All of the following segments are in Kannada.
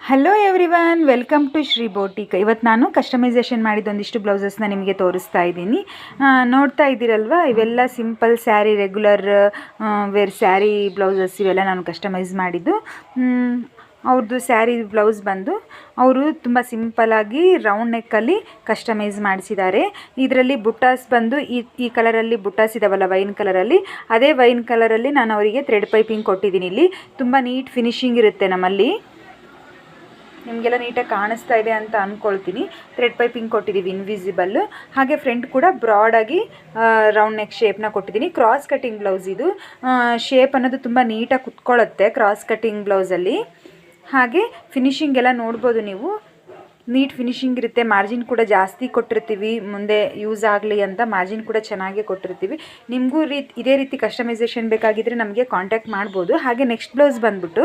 Hello everyone, welcome to Shri boutique. ಇವತ್ತು ನಾನು ಕಸ್ಟಮೈಸೇಷನ್ ಮಾಡಿದ ಒಂದಿಷ್ಟು ಬ್ಲೌಸಸ್ನ ನಿಮಗೆ ತೋರಿಸ್ತಾ ಇದ್ದೀನಿ. ನೋಡ್ತಾ ಇದ್ದೀರಲ್ವ, ಇವೆಲ್ಲ simple sari, regular wear sari blouses ಇವೆಲ್ಲ ನಾನು ಕಸ್ಟಮೈಸ್ ಮಾಡಿದ್ದು. ಅವ್ರದ್ದು ಸ್ಯಾರಿ ಬ್ಲೌಸ್ ಬಂದು ಅವರು ತುಂಬ ಸಿಂಪಲ್ಲಾಗಿ ರೌಂಡ್ ನೆಕ್ಕಲ್ಲಿ ಕಸ್ಟಮೈಸ್ ಮಾಡಿಸಿದ್ದಾರೆ. ಇದರಲ್ಲಿ ಬುಟ್ಟಾಸ್ ಬಂದು ಈ ಕಲರಲ್ಲಿ ಬುಟ್ಟಾಸ್ ಇದಾವಲ್ಲ, ವೈನ್ ಕಲರಲ್ಲಿ, ಅದೇ ವೈನ್ ಕಲರಲ್ಲಿ ನಾನು ಅವರಿಗೆ ಥ್ರೆಡ್ ಪೈಪಿಂಗ್ ಕೊಟ್ಟಿದ್ದೀನಿ. ಇಲ್ಲಿ ತುಂಬ ನೀಟ್ ಫಿನಿಶಿಂಗ್ ಇರುತ್ತೆ ನಮ್ಮಲ್ಲಿ. ನಿಮಗೆಲ್ಲ ನೀಟಾಗಿ ಕಾಣಿಸ್ತಾ ಇದೆ ಅಂತ ಅಂದ್ಕೊಳ್ತೀನಿ. ಥ್ರೆಡ್ ಪೈಪಿಂಗ್ ಕೊಟ್ಟಿದ್ದೀವಿ ಇನ್ವಿಸಿಬಲ್ಲು. ಹಾಗೆ ಫ್ರಂಟ್ ಕೂಡ ಬ್ರಾಡಾಗಿ ರೌಂಡ್ ನೆಕ್ ಶೇಪ್ನ ಕೊಟ್ಟಿದ್ದೀನಿ. ಕ್ರಾಸ್ ಕಟ್ಟಿಂಗ್ ಬ್ಲೌಸ್ ಇದು. ಶೇಪ್ ಅನ್ನೋದು ತುಂಬ ನೀಟಾಗಿ ಕುತ್ಕೊಳ್ಳುತ್ತೆ ಕ್ರಾಸ್ ಕಟ್ಟಿಂಗ್ ಬ್ಲೌಸಲ್ಲಿ. ಹಾಗೆ ಫಿನಿಶಿಂಗ್ ಎಲ್ಲ ನೋಡ್ಬೋದು ನೀವು, ನೀಟ್ ಫಿನಿಶಿಂಗ್ ಇರುತ್ತೆ. ಮಾರ್ಜಿನ್ ಕೂಡ ಜಾಸ್ತಿ ಕೊಟ್ಟಿರ್ತೀವಿ, ಮುಂದೆ ಯೂಸ್ ಆಗಲಿ ಅಂತ ಮಾರ್ಜಿನ್ ಕೂಡ ಚೆನ್ನಾಗೇ ಕೊಟ್ಟಿರ್ತೀವಿ. ನಿಮಗೂ ಇದೇ ರೀತಿ ಕಸ್ಟಮೈಸೇಷನ್ ಬೇಕಾಗಿದ್ದರೆ ನಮಗೆ ಕಾಂಟ್ಯಾಕ್ಟ್ ಮಾಡ್ಬೋದು. ಹಾಗೆ ನೆಕ್ಸ್ಟ್ ಬ್ಲೌಸ್ ಬಂದ್ಬಿಟ್ಟು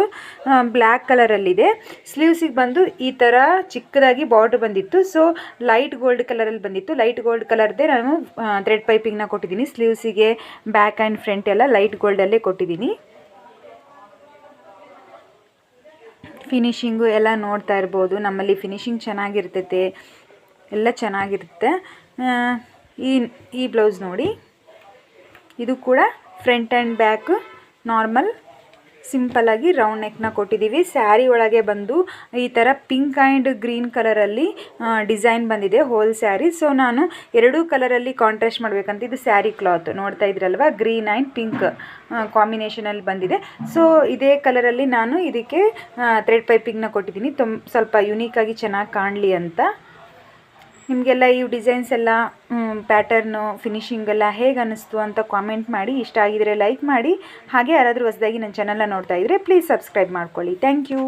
ಬ್ಲ್ಯಾಕ್ ಕಲರಲ್ಲಿದೆ. ಸ್ಲೀವ್ಸಿಗೆ ಬಂದು ಈ ಥರ ಚಿಕ್ಕದಾಗಿ ಬಾರ್ಡ್ರ್ ಬಂದಿತ್ತು. ಸೊ ಲೈಟ್ ಗೋಲ್ಡ್ ಕಲರಲ್ಲಿ ಬಂದಿತ್ತು. ಲೈಟ್ ಗೋಲ್ಡ್ ಕಲರ್ದೇ ನಾನು ಥ್ರೆಡ್ ಪೈಪಿಂಗ್ನ ಕೊಟ್ಟಿದ್ದೀನಿ. ಸ್ಲೀವ್ಸಿಗೆ ಬ್ಯಾಕ್ ಆ್ಯಂಡ್ ಫ್ರಂಟ್ ಎಲ್ಲ ಲೈಟ್ ಗೋಲ್ಡಲ್ಲೇ ಕೊಟ್ಟಿದ್ದೀನಿ. ಫಿನಿಶಿಂಗು ಎಲ್ಲ ನೋಡ್ತಾ ಇರ್ಬೋದು. ನಮ್ಮಲ್ಲಿ ಫಿನಿಶಿಂಗ್ ಚೆನ್ನಾಗಿರ್ತೈತೆ, ಎಲ್ಲ ಚೆನ್ನಾಗಿರುತ್ತೆ. ಈ ಬ್ಲೌಸ್ ನೋಡಿ, ಇದು ಕೂಡ ಫ್ರಂಟ್ ಆ್ಯಂಡ್ ಬ್ಯಾಕ್ ನಾರ್ಮಲ್ ಸಿಂಪಲ್ಲಾಗಿ ರೌಂಡ್ ನೆಕ್ನ ಕೊಟ್ಟಿದ್ದೀವಿ. ಸ್ಯಾರಿ ಒಳಗೆ ಬಂದು ಈ ಥರ ಪಿಂಕ್ ಆ್ಯಂಡ್ ಗ್ರೀನ್ ಕಲರಲ್ಲಿ ಡಿಸೈನ್ ಬಂದಿದೆ ಹೋಲ್ ಸ್ಯಾರಿ. ಸೊ ನಾನು ಎರಡೂ ಕಲರಲ್ಲಿ ಕಾಂಟ್ರಾಸ್ಟ್ ಮಾಡಬೇಕಂತ ಇದು ಸ್ಯಾರಿ ಕ್ಲಾತ್ ನೋಡ್ತಾ ಇದ್ರಲ್ವ, ಗ್ರೀನ್ ಆ್ಯಂಡ್ ಪಿಂಕ್ ಕಾಂಬಿನೇಷನಲ್ಲಿ ಬಂದಿದೆ. ಸೊ ಇದೇ ಕಲರಲ್ಲಿ ನಾನು ಇದಕ್ಕೆ ಥ್ರೆಡ್ ಪೈಪಿಂಗ್ನ ಕೊಟ್ಟಿದ್ದೀನಿ, ಸ್ವಲ್ಪ ಯುನೀಕಾಗಿ ಚೆನ್ನಾಗಿ ಕಾಣಲಿ ಅಂತ. ನಿಮಗೆಲ್ಲ ಈ ಡಿಸೈನ್ಸ್ ಎಲ್ಲ ಪ್ಯಾಟರ್ನು ಫಿನಿಶಿಂಗ್ ಎಲ್ಲ ಹೇಗೆ ಅನ್ನಿಸ್ತು ಅಂತ ಕಾಮೆಂಟ್ ಮಾಡಿ. ಇಷ್ಟ ಆಗಿದರೆ ಲೈಕ್ ಮಾಡಿ. ಹಾಗೆ ಯಾರಾದರೂ ಹೊಸದಾಗಿ ನನ್ನ ಚಾನಲ್ನ ನೋಡ್ತಾ ಇದ್ದರೆ ಪ್ಲೀಸ್ ಸಬ್ಸ್ಕ್ರೈಬ್ ಮಾಡ್ಕೊಳ್ಳಿ. Thank you.